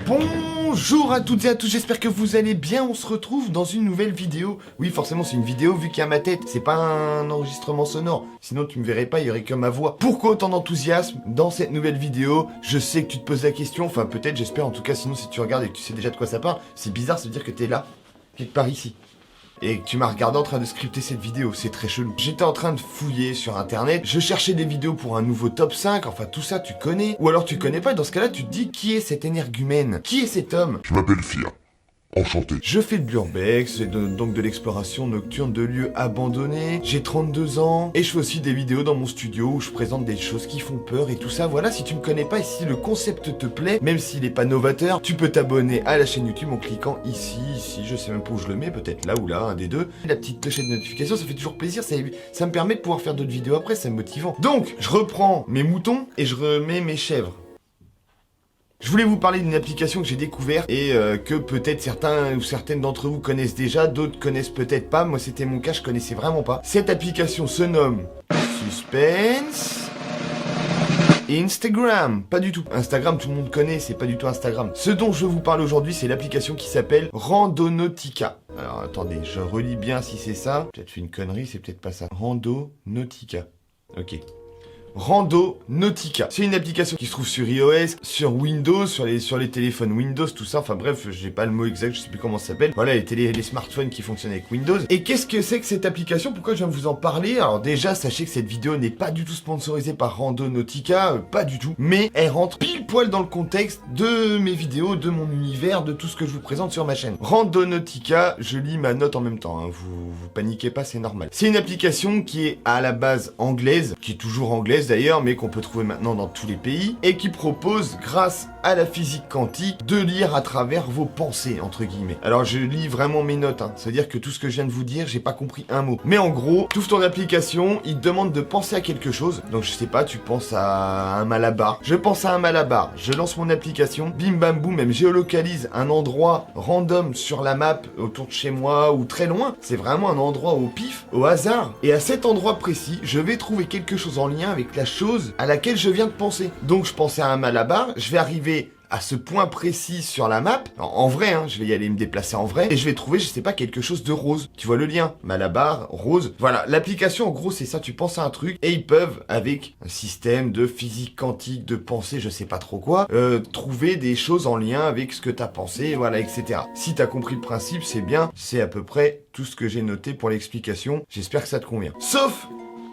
Bonjour à toutes et à tous, j'espère que vous allez bien, on se retrouve dans une nouvelle vidéo. Oui, forcément c'est une vidéo vu qu'il y a ma tête, c'est pas un enregistrement sonore, sinon tu me verrais pas, il y aurait que ma voix. Pourquoi autant d'enthousiasme dans cette nouvelle vidéo? Je sais que tu te poses la question, enfin peut-être, j'espère en tout cas, sinon si tu regardes et que tu sais déjà de quoi ça parle, c'est bizarre, ça veut dire que t'es là, quelque part ici. Et que tu m'as regardé en train de scripter cette vidéo, c'est très chelou. J'étais en train de fouiller sur internet, je cherchais des vidéos pour un nouveau top 5, enfin tout ça tu connais. Ou alors tu connais pas, dans ce cas-là tu te dis qui est cet énergumène? Qui est cet homme? Je m'appelle Fia. Enchanté. Je fais de l'urbex, donc de l'exploration nocturne de lieux abandonnés, j'ai 32 ans, et je fais aussi des vidéos dans mon studio où je présente des choses qui font peur et tout ça. Voilà, si tu me connais pas et si le concept te plaît, même s'il est pas novateur, tu peux t'abonner à la chaîne YouTube en cliquant ici, je sais même pas où je le mets, peut-être là ou là, un des deux. La petite clochette de notification, ça fait toujours plaisir, ça me permet de pouvoir faire d'autres vidéos après, c'est motivant. Donc, je reprends mes moutons et je remets mes chèvres. Je voulais vous parler d'une application que j'ai découverte et que peut-être certains ou certaines d'entre vous connaissent déjà, d'autres connaissent peut-être pas. Moi c'était mon cas, je connaissais vraiment pas. Cette application se nomme Suspense Instagram. Pas du tout. Instagram tout le monde connaît, c'est pas du tout Instagram. Ce dont je vous parle aujourd'hui, c'est l'application qui s'appelle Randonautica. Alors attendez, je relis bien si c'est ça. Peut-être fait une connerie, c'est peut-être pas ça. Randonautica. Ok. Randonautica. C'est une application qui se trouve sur iOS, sur Windows, sur les téléphones Windows, tout ça. Enfin bref, j'ai pas le mot exact, je sais plus comment ça s'appelle. Voilà, les smartphones qui fonctionnent avec Windows. Et qu'est-ce que c'est que cette application? Pourquoi je viens de vous en parler? Alors déjà, sachez que cette vidéo n'est pas du tout sponsorisée par Randonautica, pas du tout. Mais elle rentre pile poil dans le contexte de mes vidéos, de mon univers, de tout ce que je vous présente sur ma chaîne. Randonautica, je lis ma note en même temps, hein. Vous paniquez pas, c'est normal. C'est une application qui est à la base anglaise, qui est toujours anglaise d'ailleurs, mais qu'on peut trouver maintenant dans tous les pays, et qui propose, grâce à la physique quantique, de lire à travers vos pensées, entre guillemets. Alors je lis vraiment mes notes, hein. C'est-à-dire que tout ce que je viens de vous dire, j'ai pas compris un mot. Mais en gros, tu ouvres ton application, il te demande de penser à quelque chose. Donc je sais pas, tu penses à un malabar. Je pense à un malabar, je lance mon application, bim bam boum, elle me géolocalise un endroit random sur la map, autour de chez moi, ou très loin. C'est vraiment un endroit au pif, au hasard. Et à cet endroit précis, je vais trouver quelque chose en lien avec la chose à laquelle je viens de penser. Donc je pensais à un malabar, je vais arriver à ce point précis sur la map, en vrai, hein, je vais y aller me déplacer en vrai, et je vais trouver, je sais pas, quelque chose de rose. Tu vois le lien? Malabar, rose. Voilà, l'application, en gros, c'est ça, tu penses à un truc, et ils peuvent, avec un système de physique quantique, de pensée, je sais pas trop quoi, trouver des choses en lien avec ce que t'as pensé, voilà, etc. Si t'as compris le principe, c'est bien, c'est à peu près tout ce que j'ai noté pour l'explication. J'espère que ça te convient. Sauf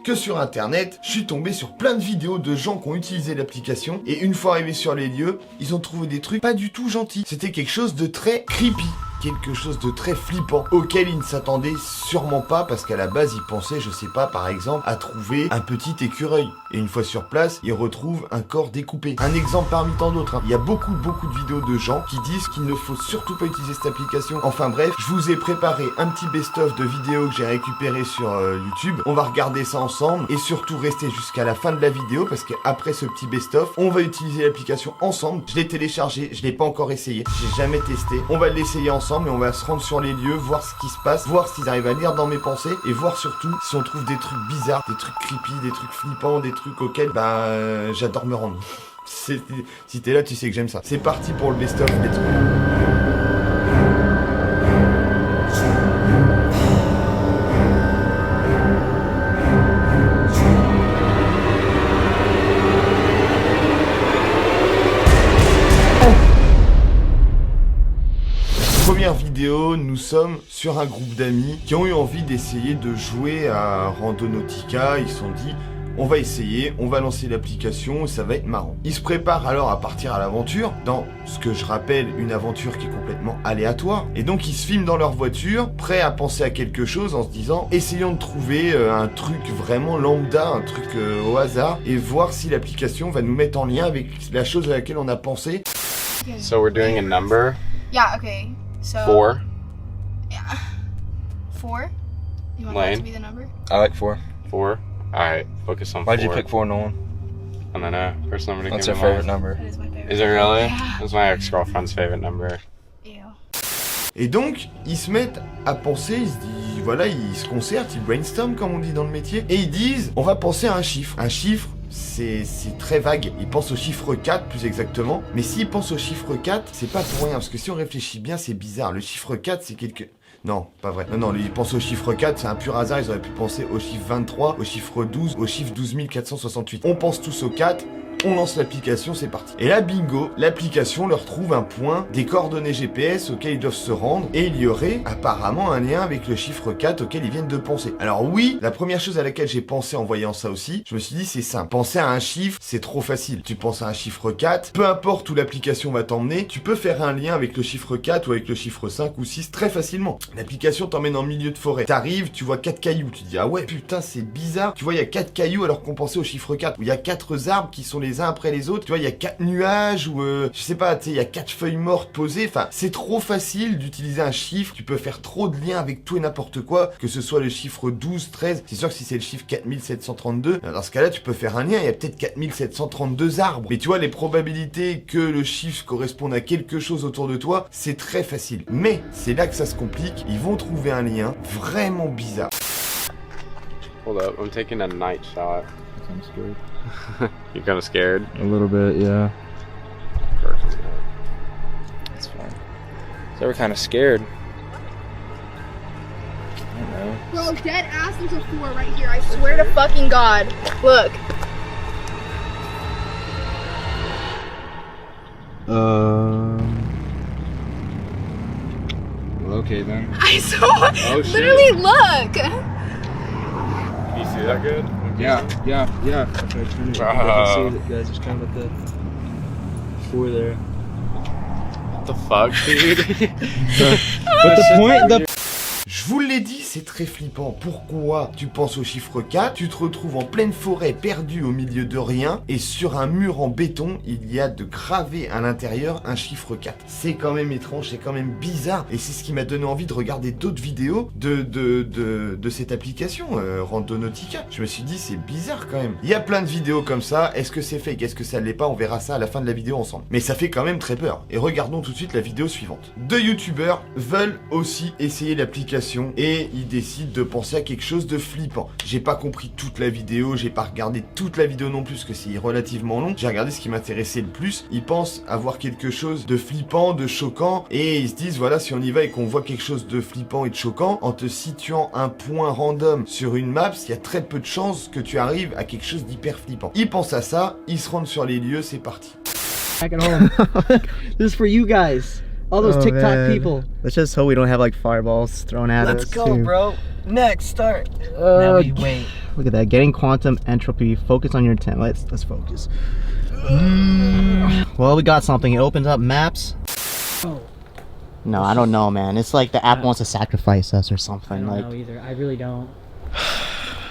que sur internet, je suis tombé sur plein de vidéos de gens qui ont utilisé l'application et une fois arrivés sur les lieux, ils ont trouvé des trucs pas du tout gentils. C'était quelque chose de très creepy. Quelque chose de très flippant auquel ils ne s'attendaient sûrement pas parce qu'à la base ils pensaient, je sais pas, par exemple à trouver un petit écureuil et une fois sur place ils retrouvent un corps découpé. Un exemple parmi tant d'autres, hein. Il y a beaucoup de vidéos de gens qui disent qu'il ne faut surtout pas utiliser cette application. Enfin bref, je vous ai préparé un petit best-of de vidéos que j'ai récupéré sur YouTube. On va regarder ça ensemble et surtout rester jusqu'à la fin de la vidéo parce qu'après ce petit best-of, on va utiliser l'application ensemble. Je l'ai téléchargé, je l'ai pas encore essayé, j'ai jamais testé. On va l'essayer ensemble et on va se rendre sur les lieux, voir ce qui se passe, voir s'ils arrivent à lire dans mes pensées et voir surtout si on trouve des trucs bizarres, des trucs creepy, des trucs flippants, des trucs auxquels j'adore me rendre. Si t'es là, tu sais que j'aime ça. C'est parti pour le best-of, let's go. Première vidéo, nous sommes sur un groupe d'amis qui ont eu envie d'essayer de jouer à Randonautica. Ils se sont dit, on va essayer, on va lancer l'application et ça va être marrant. Ils se préparent alors à partir à l'aventure, dans ce que je rappelle une aventure qui est complètement aléatoire. Et donc ils se filment dans leur voiture, prêts à penser à quelque chose en se disant, essayons de trouver un truc vraiment lambda, un truc au hasard, et voir si l'application va nous mettre en lien avec la chose à laquelle on a pensé. So we're doing a number. Yeah, okay. So 4. Yeah. 4? You want that Lane. to be the number? I like 4. 4. Alright, focus on 4. Why'd you pick 4, Nolan? I don't know. First number to That's give her me favorite number. That is my favorite. Is it really? Yeah. It's my ex-girlfriend's favorite number. Ew. Et donc, ils se mettent à penser, ils se disent, voilà, ils se concertent, ils brainstorment comme on dit dans le métier, et ils disent, on va penser à un chiffre. Un chiffre, c'est très vague. Il pense au chiffre 4 plus exactement. Mais s'il pense au chiffre 4, c'est pas pour rien. Parce que si on réfléchit bien, c'est bizarre. Le chiffre 4, c'est quelque... Non, pas vrai. Non, il pense au chiffre 4, c'est un pur hasard. Ils auraient pu penser au chiffre 23, au chiffre 12, au chiffre 12 468. On pense tous au 4. On lance l'application, c'est parti. Et là, bingo, l'application leur trouve un point, des coordonnées GPS auxquelles ils doivent se rendre, et il y aurait apparemment un lien avec le chiffre 4 auquel ils viennent de penser. Alors oui, la première chose à laquelle j'ai pensé en voyant ça aussi, je me suis dit c'est simple. Penser à un chiffre, c'est trop facile. Tu penses à un chiffre 4, peu importe où l'application va t'emmener, tu peux faire un lien avec le chiffre 4 ou avec le chiffre 5 ou 6 très facilement. L'application t'emmène en milieu de forêt. T'arrives, tu vois 4 cailloux, tu te dis ah ouais putain c'est bizarre. Tu vois il y a 4 cailloux alors qu'on pensait au chiffre 4. Ou il y a 4 arbres qui sont les uns après les autres, tu vois, il y a 4 nuages ou je sais pas, tu sais, il y a 4 feuilles mortes posées. Enfin, c'est trop facile d'utiliser un chiffre. Tu peux faire trop de liens avec tout et n'importe quoi, que ce soit le chiffre 12, 13. C'est sûr que si c'est le chiffre 4732, dans ce cas-là, tu peux faire un lien. Il y a peut-être 4732 arbres. Mais tu vois, les probabilités que le chiffre corresponde à quelque chose autour de toi, c'est très facile. Mais c'est là que ça se complique. Ils vont trouver un lien vraiment bizarre. Hold up, I'm taking a night shot. I'm scared. You're kind of scared? A little bit, yeah. That's fine. So we're kind of scared. I don't know. Bro, dead ass into 4 right here. I swear to fucking God. Look. Well, okay then. I saw. Oh, shit. Literally, look. Can you see that good? Yeah. Okay, turn it. Wow. You can see it, guys. Just kind of like the 4 there. What the fuck, dude? But the point, Je vous l'ai dit, c'est très flippant. Pourquoi tu penses au chiffre 4, tu te retrouves en pleine forêt, perdu au milieu de rien, et sur un mur en béton, il y a de gravé à l'intérieur un chiffre 4. C'est quand même étrange, c'est quand même bizarre, et c'est ce qui m'a donné envie de regarder d'autres vidéos de cette application, Randonautica. Je me suis dit, c'est bizarre quand même. Il y a plein de vidéos comme ça, est-ce que c'est fake, est-ce que ça l'est pas, on verra ça à la fin de la vidéo ensemble. Mais ça fait quand même très peur. Et regardons tout de suite la vidéo suivante. 2 youtubeurs veulent aussi essayer l'application et ils décident de penser à quelque chose de flippant. J'ai pas compris toute la vidéo, j'ai pas regardé toute la vidéo non plus parce que c'est relativement long. J'ai regardé ce qui m'intéressait le plus. Ils pensent avoir quelque chose de flippant, de choquant, et ils se disent voilà, si on y va et qu'on voit quelque chose de flippant et de choquant, en te situant un point random sur une map, il y a très peu de chances que tu arrives à quelque chose d'hyper flippant. Ils pensent à ça, ils se rendent sur les lieux, c'est parti. Back at home. This is for you guys. All those TikTok man. people. Let's just hope we don't have like fireballs thrown at Let's us. go, too. bro. Next, start. Now we wait. Look at that. Getting quantum entropy. Focus on your intent. Let's focus. Well, we got something. It opens up maps. Oh. No, I don't know, man. It's like the app wants to sacrifice us or I something. don't Like, know either. I really don't.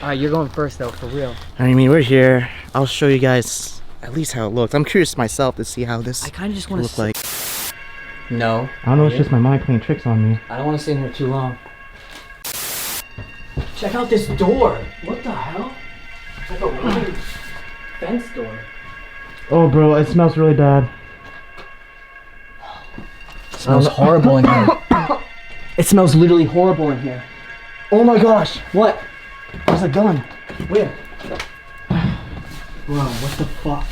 Alright, you're going first though, for real. I mean, we're here. I'll show you guys at least how it looks. I'm curious myself to see how this I kind of just want look to like. No. I don't know. It's just my mind playing tricks on me. I don't want to sit in here too long. Check out this door. What the hell? It's like a weird fence door. Oh, bro, it smells really bad. It smells horrible in here. It smells literally horrible in here. Oh my gosh, What? there's a gun. Where? Bro, what the fuck?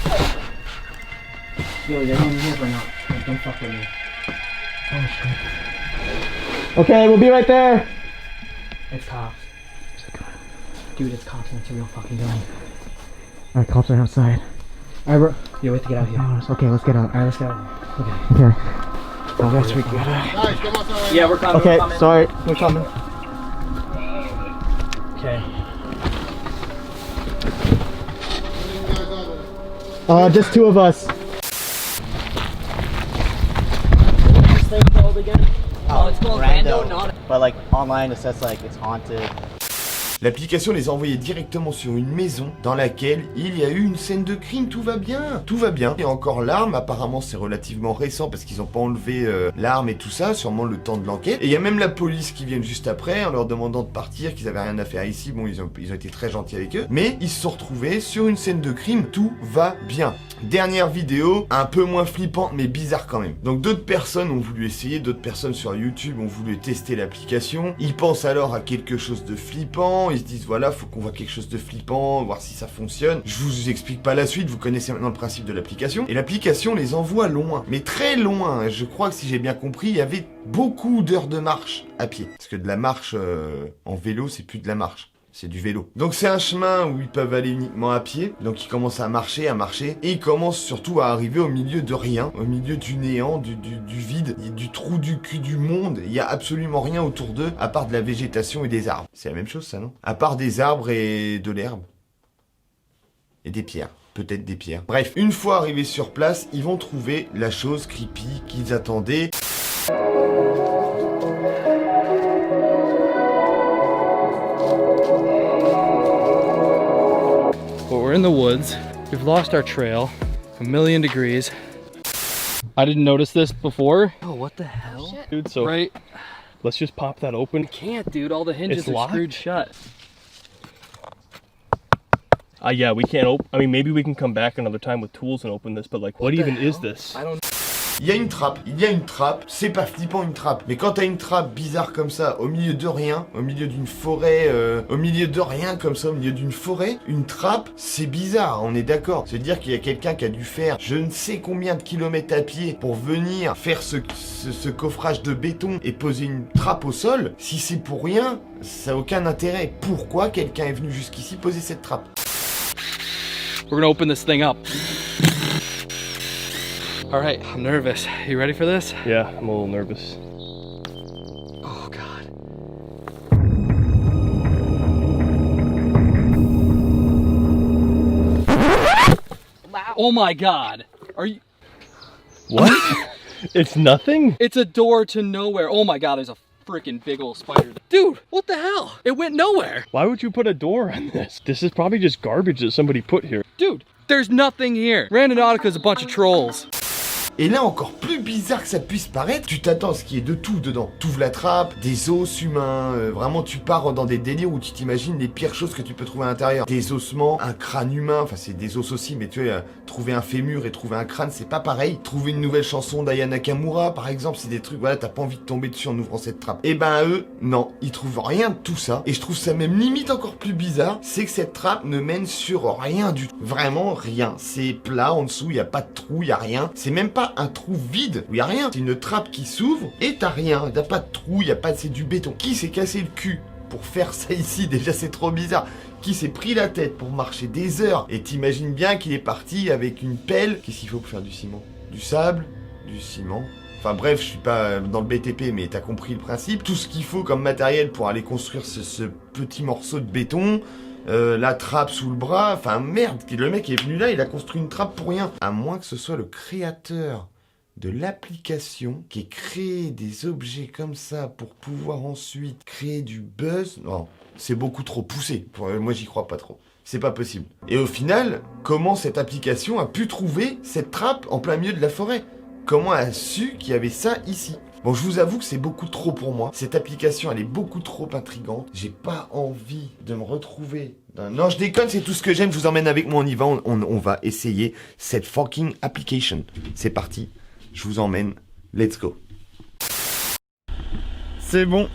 Yo, is anyone in here or not? Like, don't fuck with me. Oh shit. Okay, we'll be right there. It's cops. Dude, it's cops and it's a real fucking gun. Alright, cops are outside. Alright, bro. Yo, we have to get out here. Okay, let's get out. Alright, let's get out of here. Okay. Oh, guys, we gotta. Yeah, we're coming. Okay, we're coming. sorry, we're coming. Okay. Just 2 of us. This thing called again? Oh, it's called Rando, not. But like online, it says like it's haunted. L'application les a envoyés directement sur une maison dans laquelle il y a eu une scène de crime, tout va bien. Tout va bien. Et encore l'arme, apparemment c'est relativement récent parce qu'ils ont pas enlevé l'arme et tout ça, sûrement le temps de l'enquête. Et il y a même la police qui vient juste après en leur demandant de partir, qu'ils avaient rien à faire ici. Bon, ils ont été très gentils avec eux. Mais ils se sont retrouvés sur une scène de crime, tout va bien. Dernière vidéo, un peu moins flippante mais bizarre quand même. Donc d'autres personnes ont voulu essayer, d'autres personnes sur YouTube ont voulu tester l'application. Ils pensent alors à quelque chose de flippant. ils se disent voilà, faut qu'on voit quelque chose de flippant, voir si ça fonctionne. Je vous explique pas la suite, vous connaissez maintenant le principe de l'application. Et l'application les envoie loin, mais très loin. Je crois que si j'ai bien compris, il y avait beaucoup d'heures de marche à pied. Parce que de la marche en vélo, c'est plus de la marche. C'est du vélo. Donc c'est un chemin où ils peuvent aller uniquement à pied. Donc ils commencent à marcher. Et ils commencent surtout à arriver au milieu de rien. Au milieu du néant, du vide, du trou du cul du monde. Il y a absolument rien autour d'eux, à part de la végétation et des arbres. C'est la même chose ça, non? À part des arbres et de l'herbe. Et des pierres. Peut-être des pierres. Bref, une fois arrivés sur place, ils vont trouver la chose creepy qu'ils attendaient. But we're in the woods. We've lost our trail. A million degrees. I didn't notice this before. Oh, what the hell? Dude, so Right. let's just pop that open. Can't, dude. All the hinges It's are locked? screwed shut. Yeah, we can't open. I mean, maybe we can come back another time with tools and open this, but like, what even is this? I don't. Il y a une trappe, c'est pas flippant une trappe, mais quand t'as une trappe bizarre comme ça, au milieu de rien, au milieu d'une forêt, au milieu de rien comme ça, au milieu d'une forêt, une trappe, c'est bizarre, on est d'accord. C'est-à-dire qu'il y a quelqu'un qui a dû faire je ne sais combien de kilomètres à pied pour venir faire ce coffrage de béton et poser une trappe au sol. Si c'est pour rien, ça n'a aucun intérêt. Pourquoi quelqu'un est venu jusqu'ici poser cette trappe? We're gonna open this thing up. All right, I'm nervous. You ready for this? Yeah, I'm a little nervous. Oh God. Wow. Oh my God. Are you? What? It's nothing? It's a door to nowhere. Oh my God, there's a freaking big old spider. Dude, what the hell? It went nowhere. Why would you put a door on this? This is probably just garbage that somebody put here. Dude, there's nothing here. Randonautica's a bunch of trolls. Et là, encore plus bizarre que ça puisse paraître, tu t'attends à ce qu'il y ait de tout dedans. T'ouvres la trappe, des os humains, vraiment tu pars dans des délires où tu t'imagines les pires choses que tu peux trouver à l'intérieur. Des ossements, un crâne humain, enfin c'est des os aussi, mais tu vois, trouver un fémur et trouver un crâne, c'est pas pareil. Trouver une nouvelle chanson d'Aya Nakamura, par exemple, c'est des trucs, voilà, t'as pas envie de tomber dessus en ouvrant cette trappe. Et ben eux, non, ils trouvent rien de tout ça. Et je trouve ça même limite encore plus bizarre, c'est que cette trappe ne mène sur rien du tout. Vraiment rien. C'est plat en dessous, y a pas de trou, y a rien. C'est même pas un trou vide où y a rien. C'est une trappe qui s'ouvre et t'as rien. T'as pas de trou, y a pas, c'est du béton. Qui s'est cassé le cul pour faire ça ici? Déjà c'est trop bizarre. Qui s'est pris la tête pour marcher des heures? Et t'imagines bien qu'il est parti avec une pelle. Qu'est-ce qu'il faut pour faire du ciment? Du sable, du ciment. Enfin bref, je suis pas dans le BTP, mais t'as compris le principe. Tout ce qu'il faut comme matériel pour aller construire ce petit morceau de béton. La trappe sous le bras, enfin merde, le mec est venu là, il a construit une trappe pour rien. À moins que ce soit le créateur de l'application qui ait créé des objets comme ça pour pouvoir ensuite créer du buzz. Non, c'est beaucoup trop poussé. Moi j'y crois pas trop. C'est pas possible. Et au final, comment cette application a pu trouver cette trappe en plein milieu de la forêt? Comment elle a su qu'il y avait ça ici? Bon, je vous avoue que c'est beaucoup trop pour moi. Cette application, elle est beaucoup trop intrigante. J'ai pas envie de me retrouver. Non, je déconne, c'est tout ce que j'aime. Je vous emmène avec moi, on y va. On va essayer cette fucking application. C'est parti. Je vous emmène. Let's go. C'est bon.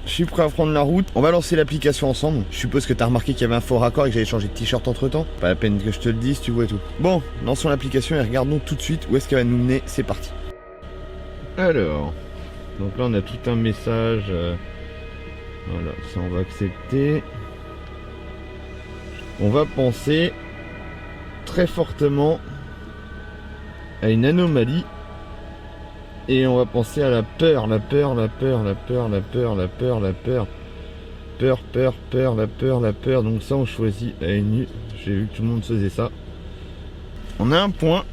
Je suis prêt à prendre la route. On va lancer l'application ensemble. Je suppose que t'as remarqué qu'il y avait un faux raccord et que j'avais changé de t-shirt entre temps. Pas la peine que je te le dise, tu vois tout. Bon, lançons l'application et regardons tout de suite où est-ce qu'elle va nous mener. C'est parti. Alors, donc là on a tout un message. Voilà, ça on va accepter. On va penser très fortement à une anomalie. Et on va penser à la peur, la peur, la peur, la peur, la peur, la peur, la peur. Peur, peur, peur, la peur, la peur. Donc ça on choisit la NU. J'ai vu que tout le monde faisait ça. On a un point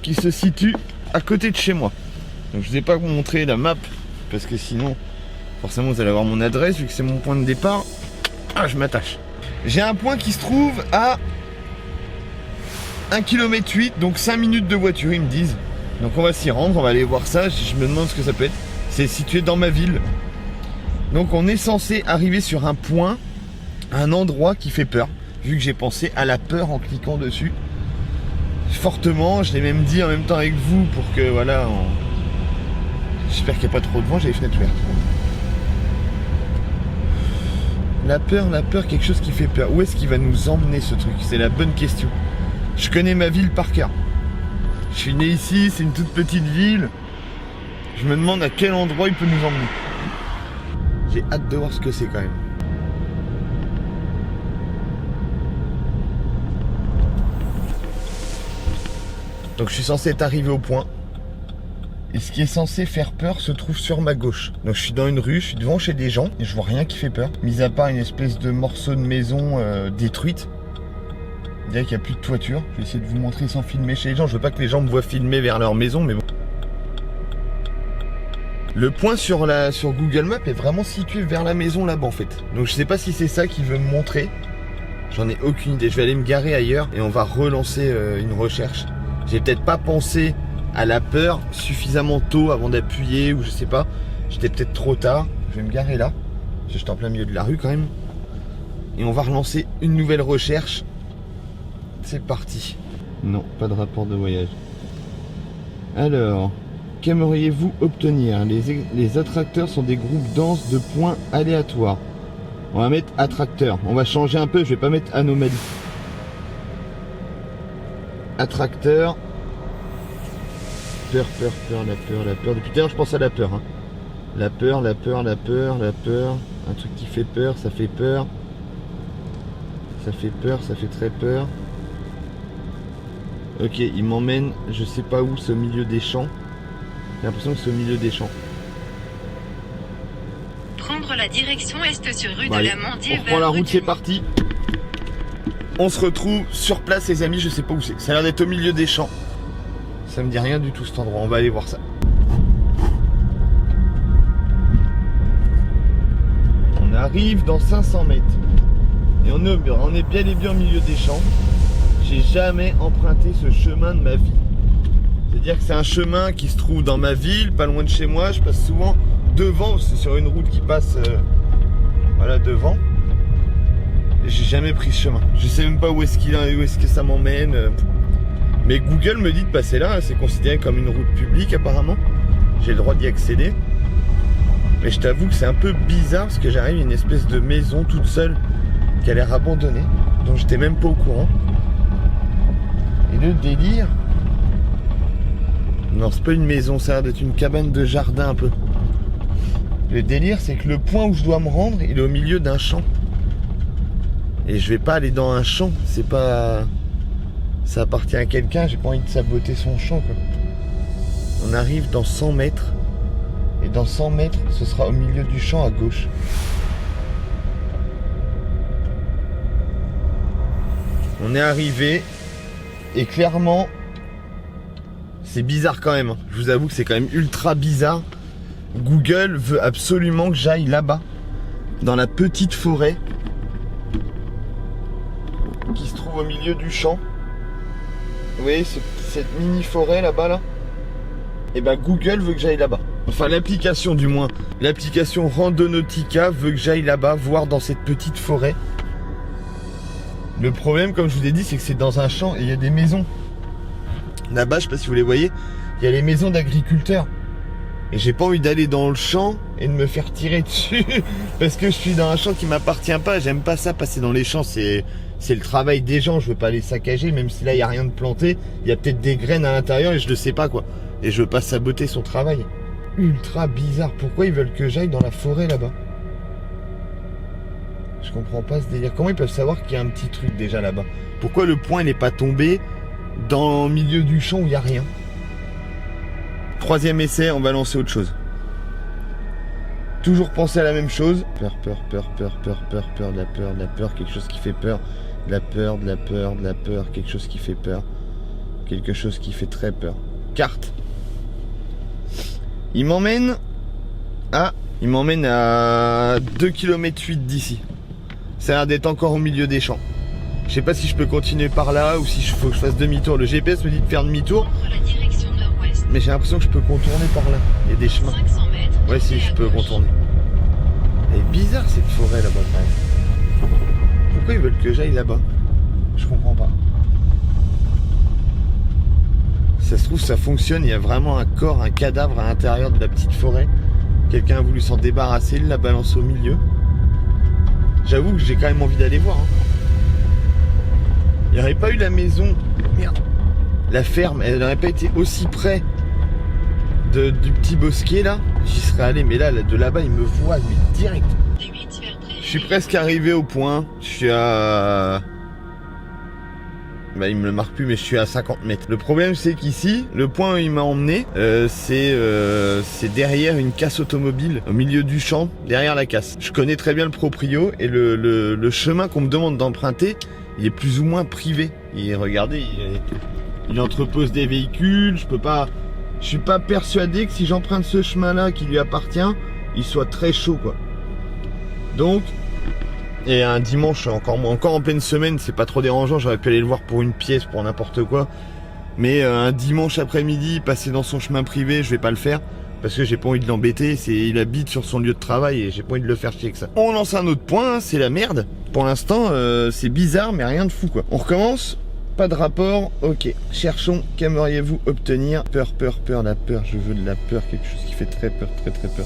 qui se situe à côté de chez moi. Donc je ne vais pas vous montrer la map parce que sinon forcément vous allez avoir mon adresse vu que c'est mon point de départ. Ah, je m'attache. J'ai un point qui se trouve à 1,8 km, donc 5 minutes de voiture ils me disent. Donc on va s'y rendre, on va aller voir ça. Je me demande ce que ça peut être. C'est situé dans ma ville. Donc on est censé arriver sur un point, un endroit qui fait peur. Vu que j'ai pensé à la peur en cliquant dessus. Fortement, je l'ai même dit en même temps avec vous pour que voilà. J'espère qu'il n'y a pas trop de vent, j'ai les fenêtres ouvertes. La peur, quelque chose qui fait peur. Où est-ce qu'il va nous emmener ce truc? C'est la bonne question. Je connais ma ville par cœur. Je suis né ici, c'est une toute petite ville. Je me demande à quel endroit il peut nous emmener. J'ai hâte de voir ce que c'est quand même. Donc je suis censé être arrivé au point. Et ce qui est censé faire peur se trouve sur ma gauche. Donc je suis dans une rue, je suis devant chez des gens et je vois rien qui fait peur. Mis à part une espèce de morceau de maison détruite. Il dirait qu'il n'y a plus de toiture. Je vais essayer de vous montrer sans filmer chez les gens. Je veux pas que les gens me voient filmer vers leur maison, mais bon. Le point sur Google Maps est vraiment situé vers la maison là-bas en fait. Donc je sais pas si c'est ça qu'il veut me montrer. J'en ai aucune idée. Je vais aller me garer ailleurs et on va relancer une recherche. J'ai peut-être pas pensé à la peur suffisamment tôt avant d'appuyer ou je sais pas. J'étais peut-être trop tard. Je vais me garer là. J'étais en plein milieu de la rue quand même. Et on va relancer une nouvelle recherche. C'est parti. Non, pas de rapport de voyage. Alors, qu'aimeriez-vous obtenir? Les attracteurs sont des groupes denses de points aléatoires. On va mettre attracteur. On va changer un peu, je vais pas mettre anomalie. Attracteur. Peur, la peur. Depuis tout à l'heure, je pense à la peur. Hein. La peur. Un truc qui fait peur, ça fait peur. Ça fait peur, ça fait très peur. Ok, il m'emmène, je sais pas où, c'est au milieu des champs. J'ai l'impression que c'est au milieu des champs. Prendre la direction est sur rue Bon, de allez, la Mandier. on reprend la route, c'est parti. On se retrouve sur place les amis, je sais pas où c'est. Ça a l'air d'être au milieu des champs. Ça me dit rien du tout cet endroit, on va aller voir ça. On arrive dans 500 mètres. Et on est bien et bien au milieu des champs. J'ai jamais emprunté ce chemin de ma vie. C'est-à-dire que c'est un chemin qui se trouve dans ma ville, pas loin de chez moi. Je passe souvent devant, c'est sur une route qui passe voilà, devant. Et j'ai jamais pris ce chemin. Je sais même pas où est-ce que ça m'emmène. Mais Google me dit de passer là, c'est considéré comme une route publique apparemment. J'ai le droit d'y accéder. Mais je t'avoue que c'est un peu bizarre parce que j'arrive à une espèce de maison toute seule qui a l'air abandonnée, dont j'étais même pas au courant. Et le délire... Non, c'est pas une maison, ça a l'air d'être une cabane de jardin un peu. Le délire, c'est que le point où je dois me rendre, il est au milieu d'un champ. Et je vais pas aller dans un champ, c'est pas... Ça appartient à quelqu'un, j'ai pas envie de saboter son champ, quoi. On arrive dans 100 mètres. Et dans 100 mètres, ce sera au milieu du champ à gauche. On est arrivé. Et clairement, c'est bizarre quand même. Je vous avoue que c'est quand même ultra bizarre. Google veut absolument que j'aille là-bas, dans la petite forêt qui se trouve au milieu du champ. Vous voyez cette mini forêt là-bas là? Et ben Google veut que j'aille là-bas. Enfin l'application du moins. L'application Randonautica veut que j'aille là-bas, voir dans cette petite forêt. Le problème, comme je vous ai dit, c'est que c'est dans un champ et il y a des maisons. Là-bas, je sais pas si vous les voyez, il y a les maisons d'agriculteurs. Et j'ai pas envie d'aller dans le champ et de me faire tirer dessus parce que je suis dans un champ qui m'appartient pas. J'aime pas ça, passer dans les champs, c'est le travail des gens. Je veux pas les saccager, même si là il y a rien de planté. Il y a peut-être des graines à l'intérieur et je le sais pas quoi. Et je veux pas saboter son travail. Ultra bizarre. Pourquoi ils veulent que j'aille dans la forêt là-bas? Je comprends pas ce délire. Comment ils peuvent savoir qu'il y a un petit truc déjà là-bas? Pourquoi le point n'est pas tombé dans le milieu du champ où il n'y a rien? Troisième essai, on va lancer autre chose. Toujours penser à la même chose. Peur, de la peur, quelque chose qui fait peur. De la peur, quelque chose qui fait peur. Quelque chose qui fait très peur. Carte. Il m'emmène à 2,8 km d'ici. Ça a l'air d'être encore au milieu des champs. Je sais pas si je peux continuer par là ou si il faut que je fasse demi-tour. Le GPS me dit de faire demi-tour. Mais j'ai l'impression que je peux contourner par là. Il y a des chemins. Ouais, si, je peux contourner. Elle est bizarre cette forêt là-bas quand même. Pourquoi ils veulent que j'aille là-bas? Je comprends pas. Ça se trouve, ça fonctionne. Il y a vraiment un corps, un cadavre à l'intérieur de la petite forêt. Quelqu'un a voulu s'en débarrasser, il l'a balancé au milieu. J'avoue que j'ai quand même envie d'aller voir. Il n'y aurait pas eu la maison, merde, la ferme, elle n'aurait pas été aussi près du petit bosquet là, j'y serais allé, mais là, de là-bas, il me voit, lui, direct. Je suis presque arrivé au point, je suis à... Bah, il me le marque plus, mais je suis à 50 mètres. Le problème, c'est qu'ici, le point où il m'a emmené, c'est derrière une casse automobile, au milieu du champ, derrière la casse. Je connais très bien le proprio, et le chemin qu'on me demande d'emprunter, il est plus ou moins privé. Et regardez, il entrepose des véhicules, je suis pas persuadé que si j'emprunte ce chemin-là qui lui appartient, il soit très chaud, quoi. Donc, et un dimanche, encore en pleine semaine, c'est pas trop dérangeant, j'aurais pu aller le voir pour une pièce, pour n'importe quoi. Mais un dimanche après-midi, passer dans son chemin privé, je vais pas le faire. Parce que j'ai pas envie de l'embêter, il habite sur son lieu de travail et j'ai pas envie de le faire chier que ça. On lance un autre point, c'est la merde. Pour l'instant, c'est bizarre, mais rien de fou, quoi. On recommence. Pas de rapport, ok. Cherchons, qu'aimeriez-vous obtenir? Peur, la peur, je veux de la peur, quelque chose qui fait très peur, très très peur.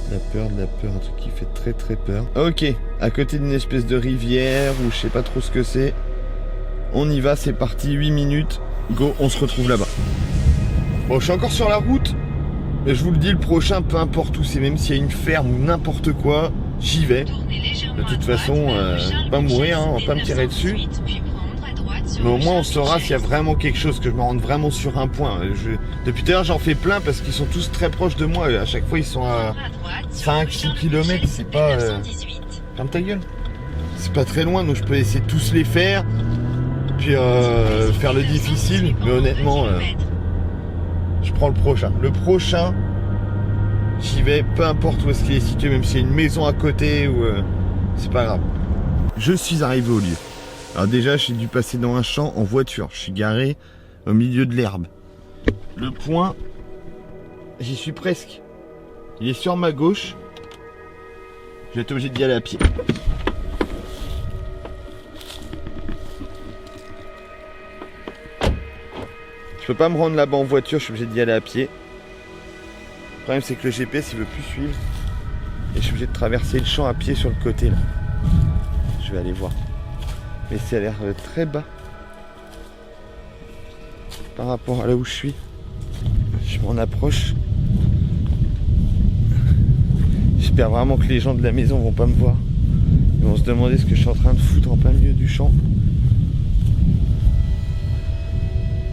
De la peur, un truc qui fait très très peur. Ok, à côté d'une espèce de rivière, ou je sais pas trop ce que c'est. On y va, c'est parti, 8 minutes. Go, on se retrouve là-bas. Bon, je suis encore sur la route, mais je vous le dis, le prochain, peu importe où c'est, même s'il y a une ferme ou n'importe quoi, j'y vais. De toute façon, pas mourir, hein, on va pas me tirer dessus. Mais au moins on saura s'il y a vraiment quelque chose, que je me rende vraiment sur un point. Depuis tout à l'heure j'en fais plein parce qu'ils sont tous très proches de moi. À chaque fois ils sont à 5-6 km, c'est pas... Ferme ta gueule. C'est pas très loin, donc je peux essayer de tous les faire. Puis faire le difficile. Mais honnêtement, je prends le prochain. Le prochain, j'y vais, peu importe où est-ce qu'il est situé, même s'il y a une maison à côté ou... c'est pas grave. Je suis arrivé au lieu. Alors déjà, j'ai dû passer dans un champ en voiture. Je suis garé au milieu de l'herbe. Le point, j'y suis presque. Il est sur ma gauche. Je vais être obligé d'y aller à pied. Je peux pas me rendre là-bas en voiture, je suis obligé d'y aller à pied. Le problème, c'est que le GPS, il veut plus suivre. Et je suis obligé de traverser le champ à pied sur le côté, là. Je vais aller voir. Mais ça a l'air très bas par rapport à là où je suis. Je m'en approche. J'espère vraiment que les gens de la maison vont pas me voir. Ils vont se demander ce que je suis en train de foutre en plein milieu du champ.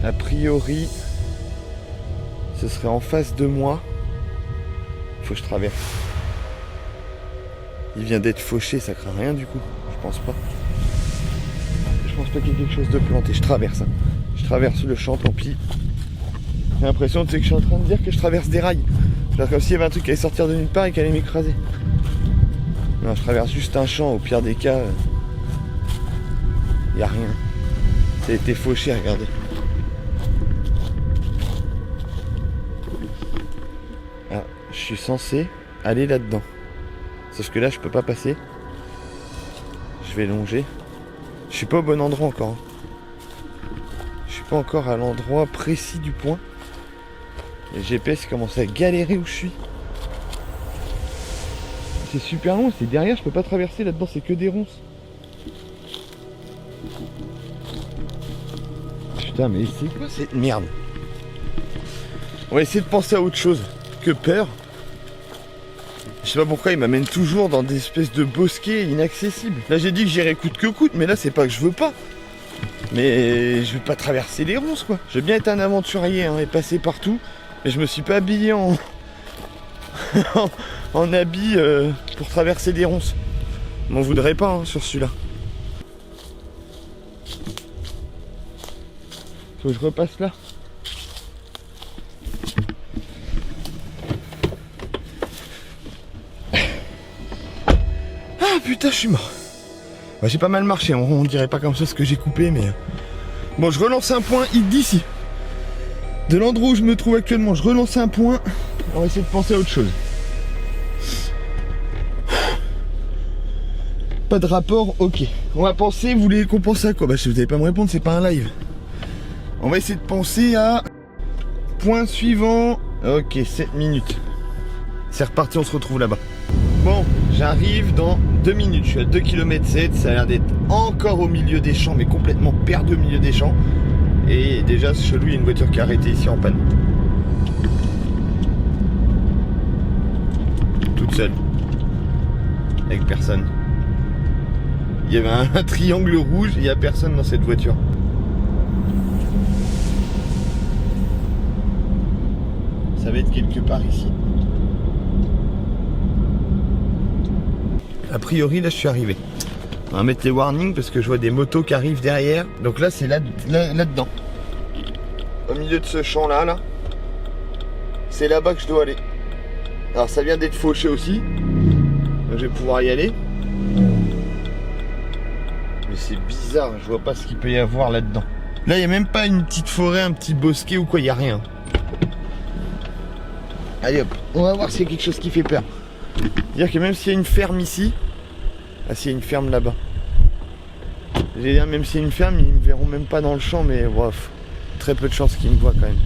A priori, ce serait en face de moi. Il faut que je traverse. Il vient d'être fauché, ça craint rien du coup. Je pense pas. Je pense pas qu'il y ait quelque chose de planté. Je traverse. Hein. Je traverse le champ, tant pis. J'ai l'impression que je suis en train de dire que je traverse des rails. C'est comme s'il y avait un truc qui allait sortir de nulle part et qui allait m'écraser. Non, je traverse juste un champ. Au pire des cas, il n'y a rien. Ça a été fauché, regardez. Ah, je suis censé aller là-dedans. Sauf que là, je peux pas passer. Je vais longer. Je suis pas au bon endroit encore. Hein. Je suis pas encore à l'endroit précis du point. Le GPS commence à galérer où je suis. C'est super long, c'est derrière, je peux pas traverser là-dedans, c'est que des ronces. Putain, mais c'est quoi cette merde? On va essayer de penser à autre chose que peur. Je sais pas pourquoi il m'amène toujours dans des espèces de bosquets inaccessibles. Là j'ai dit que j'irais coûte que coûte, mais là c'est pas que je veux pas. Mais je veux pas traverser les ronces quoi. Je veux bien être un aventurier hein, et passer partout. Mais je me suis pas habillé en... en habit pour traverser des ronces. M'en voudrais pas hein, sur celui-là. Faut que je repasse là. Ah putain, je suis mort. Bah, j'ai pas mal marché, on dirait pas comme ça ce que j'ai coupé, mais... Bon, je relance un point d'ici. De l'endroit où je me trouve actuellement, je relance un point. On va essayer de penser à autre chose. Pas de rapport, ok. On va penser, vous voulez qu'on pense à quoi? Bah, si vous n'allez pas me répondre, c'est pas un live. On va essayer de penser à... Point suivant. Ok, 7 minutes. C'est reparti, on se retrouve là-bas. Bon, j'arrive dans 2 minutes, je suis à 2 km 7, ça a l'air d'être encore au milieu des champs, mais complètement perdu au milieu des champs. Et déjà, c'est chelou, il y a une voiture qui a arrêté ici en panne. Toute seule. Avec personne. Il y avait un triangle rouge et il n'y a personne dans cette voiture. Ça va être quelque part ici. A priori, là, je suis arrivé. On va mettre les warnings parce que je vois des motos qui arrivent derrière. Donc là, c'est là-dedans. Au milieu de ce champ-là, là. C'est là-bas que je dois aller. Alors, ça vient d'être fauché aussi. Donc, je vais pouvoir y aller. Mais c'est bizarre, je vois pas ce qu'il peut y avoir là-dedans. Là, il n'y a même pas une petite forêt, un petit bosquet ou quoi, il n'y a rien. Allez hop, on va voir s'il y a quelque chose qui fait peur. C'est-à-dire que même s'il y a une ferme ici, ah s'il y a une ferme là-bas. J'ai dire même s'il y a une ferme, ils ne me verront même pas dans le champ, mais bref, très peu de chances qu'ils me voient quand même.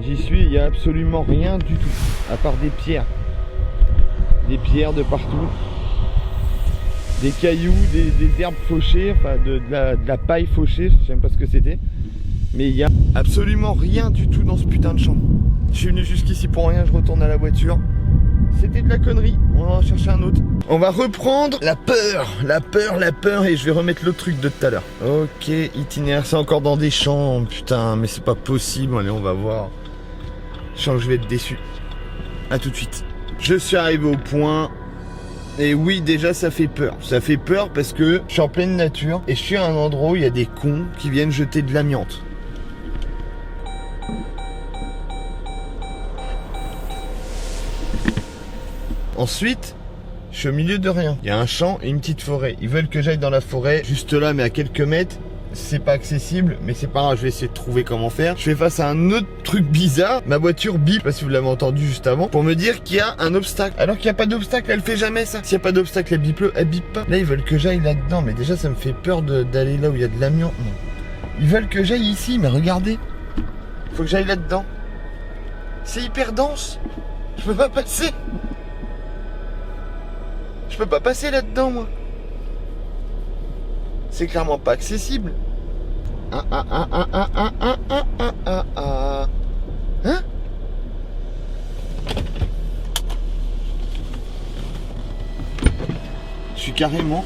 J'y suis, il n'y a absolument rien du tout, à part des pierres. Des pierres de partout. Des cailloux, des herbes fauchées, enfin de la paille fauchée, je sais même pas ce que c'était. Mais il n'y a absolument rien du tout dans ce putain de champ. Je suis venu jusqu'ici pour rien, je retourne à la voiture. C'était de la connerie, on va en chercher un autre. On va reprendre la peur, et je vais remettre le truc de tout à l'heure. Ok, itinéraire, c'est encore dans des champs, putain, mais c'est pas possible, allez on va voir. Je sens que je vais être déçu. A tout de suite. Je suis arrivé au point. Et oui, déjà ça fait peur. Ça fait peur parce que je suis en pleine nature et je suis à un endroit où il y a des cons qui viennent jeter de l'amiante. Ensuite, je suis au milieu de rien. Il y a un champ et une petite forêt. Ils veulent que j'aille dans la forêt, juste là, mais à quelques mètres. C'est pas accessible, mais c'est pas grave, je vais essayer de trouver comment faire. Je fais face à un autre truc bizarre. Ma voiture bip, je sais pas si vous l'avez entendu juste avant, pour me dire qu'il y a un obstacle. Alors qu'il n'y a pas d'obstacle, elle fait jamais ça. S'il n'y a pas d'obstacle, elle bip pas. Là, ils veulent que j'aille là-dedans, mais déjà, ça me fait peur d'aller là où il y a de l'amiante. Ils veulent que j'aille ici, mais regardez. Faut que j'aille là-dedans. C'est hyper dense. Je peux pas passer. Je peux pas passer là-dedans, moi. C'est clairement pas accessible. Hein? Je suis carrément...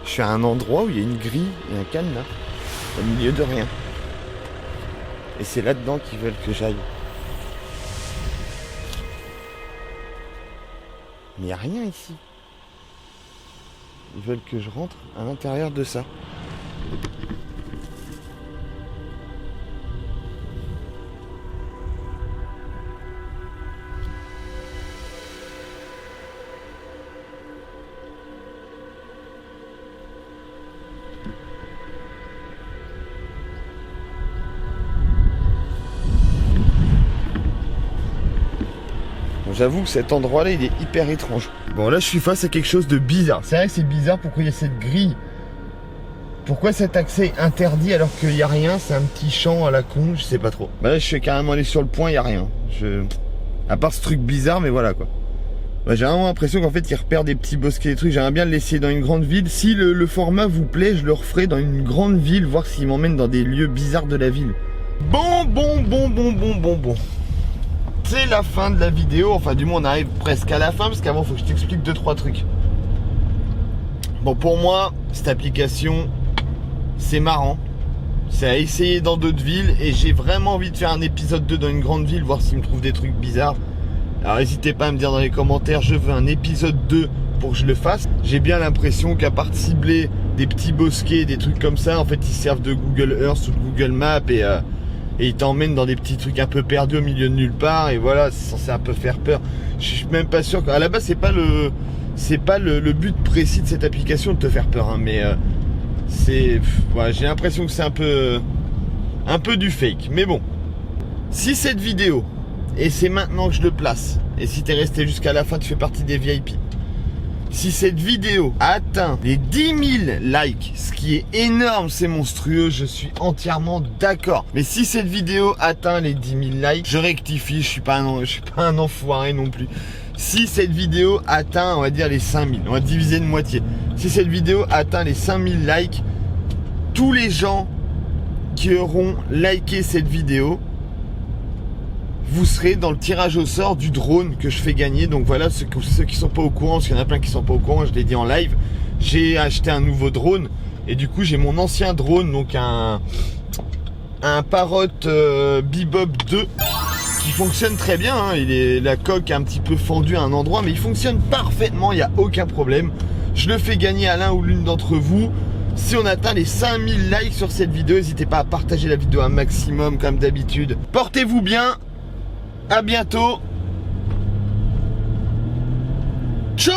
Je suis à un endroit où il y a une grille et un cadenas au milieu de rien. Et c'est là-dedans qu'ils veulent que j'aille. Mais il n'y a rien ici. Ils veulent que je rentre à l'intérieur de ça. J'avoue que cet endroit-là, il est hyper étrange. Bon, là, je suis face à quelque chose de bizarre. C'est vrai que c'est bizarre, pourquoi il y a cette grille? Pourquoi cet accès est interdit alors qu'il n'y a rien? C'est un petit champ à la con, je sais pas trop. Bah là, je suis carrément allé sur le point, il n'y a rien. À part ce truc bizarre, mais voilà, quoi. Bah, j'ai vraiment l'impression qu'en fait, il repère des petits bosquets, des trucs. J'aimerais bien l'essayer dans une grande ville. Si le format vous plaît, je le referai dans une grande ville, voir s'il m'emmène dans des lieux bizarres de la ville. Bon. C'est la fin de la vidéo, enfin du moins on arrive presque à la fin parce qu'avant il faut que je t'explique 2-3 trucs. Bon, pour moi, cette application, c'est marrant. C'est à essayer dans d'autres villes et j'ai vraiment envie de faire un épisode 2 dans une grande ville, voir s'il me trouve des trucs bizarres. Alors n'hésitez pas à me dire dans les commentaires, je veux un épisode 2 pour que je le fasse. J'ai bien l'impression qu'à part de cibler des petits bosquets, des trucs comme ça, en fait ils servent de Google Earth ou de Google Maps et ils t'emmènent dans des petits trucs un peu perdus au milieu de nulle part. Et voilà, c'est censé un peu faire peur. Je suis même pas sûr qu'à la base, c'est pas le but précis de cette application de te faire peur. Hein, mais voilà, j'ai l'impression que c'est un peu du fake. Mais bon, si cette vidéo, et c'est maintenant que je le place, et si t'es resté jusqu'à la fin, tu fais partie des VIP. Si cette vidéo atteint les 10 000 likes, ce qui est énorme, c'est monstrueux, je suis entièrement d'accord. Mais si cette vidéo atteint les 10 000 likes, je rectifie, je suis pas un enfoiré non plus. Si cette vidéo atteint, on va dire les 5 000, on va diviser de moitié. Si cette vidéo atteint les 5 000 likes, tous les gens qui auront liké cette vidéo, vous serez dans le tirage au sort du drone que je fais gagner. Donc voilà, ceux qui sont pas au courant, parce qu'il y en a plein qui sont pas au courant, je l'ai dit en live, j'ai acheté un nouveau drone et du coup j'ai mon ancien drone, donc un Parrot Bebop 2 qui fonctionne très bien, hein. La coque est un petit peu fendue à un endroit, mais il fonctionne parfaitement, il n'y a aucun problème. Je le fais gagner à l'un ou l'une d'entre vous. Si on atteint les 5000 likes sur cette vidéo, n'hésitez pas à partager la vidéo un maximum comme d'habitude. Portez-vous bien. À bientôt. Ciao.